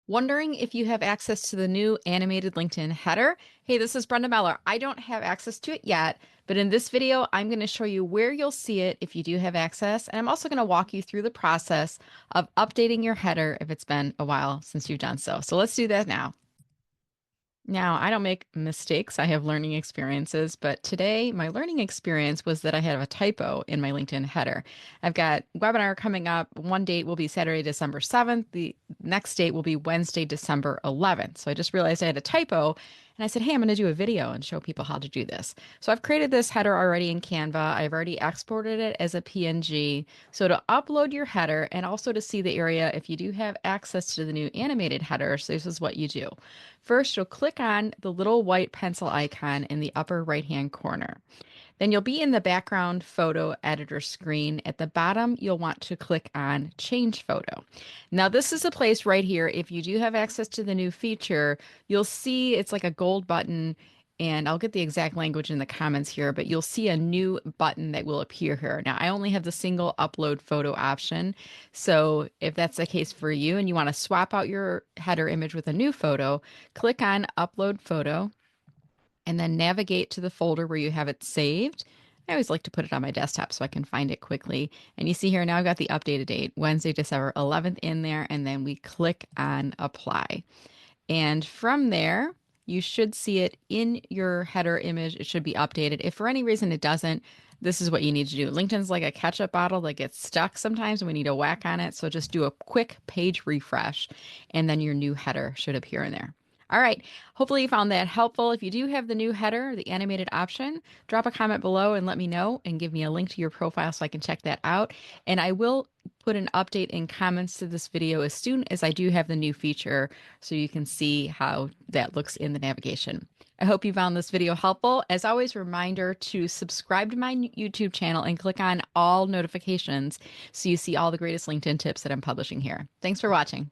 Wondering if you have access to the new animated LinkedIn header? Hey, this is Brenda Meller. I don't have access to it yet, but in this video, I'm going to show you where you'll see it if you do have access. And I'm also going to walk you through the process of updating your header if it's been a while since you've done so. So let's do that now. Now, I don't make mistakes. I have learning experiences, but today my learning experience was that I had a typo in my LinkedIn header. I've got webinar coming up. One date will be Saturday, December 7th. The next date will be Wednesday, December 11th. So I just realized I had a typo and I said, hey, I'm going to do a video and show people how to do this. So I've created this header already in Canva. I've already exported it as a PNG. So to upload your header and also to see the area, if you do have access to the new animated headers, this is what you do. First, you'll click on the little white pencil icon in the upper right-hand corner. Then you'll be in the background photo editor screen. At the bottom, you'll want to click on Change Photo. Now, this is a place right here. If you do have access to the new feature, you'll see it's like a gold button, and I'll get the exact language in the comments here, but you'll see a new button that will appear here. Now, I only have the single upload photo option. So if that's the case for you and you want to swap out your header image with a new photo, click on Upload Photo and then navigate to the folder where you have it saved. I always like to put it on my desktop so I can find it quickly. And you see here now I've got the updated date, Wednesday, December 11th in there, and then we click on apply. And from there, you should see it in your header image. It should be updated. If for any reason it doesn't, this is what you need to do. LinkedIn's like a ketchup bottle that gets stuck sometimes and we need a whack on it. So just do a quick page refresh and then your new header should appear in there. All right. Hopefully you found that helpful. If you do have the new header, the animated option, drop a comment below and let me know and give me a link to your profile so I can check that out. And I will put an update in comments to this video as soon as I do have the new feature so you can see how that looks in the navigation. I hope you found this video helpful. As always, reminder to subscribe to my YouTube channel and click on all notifications so you see all the greatest LinkedIn tips that I'm publishing here. Thanks for watching.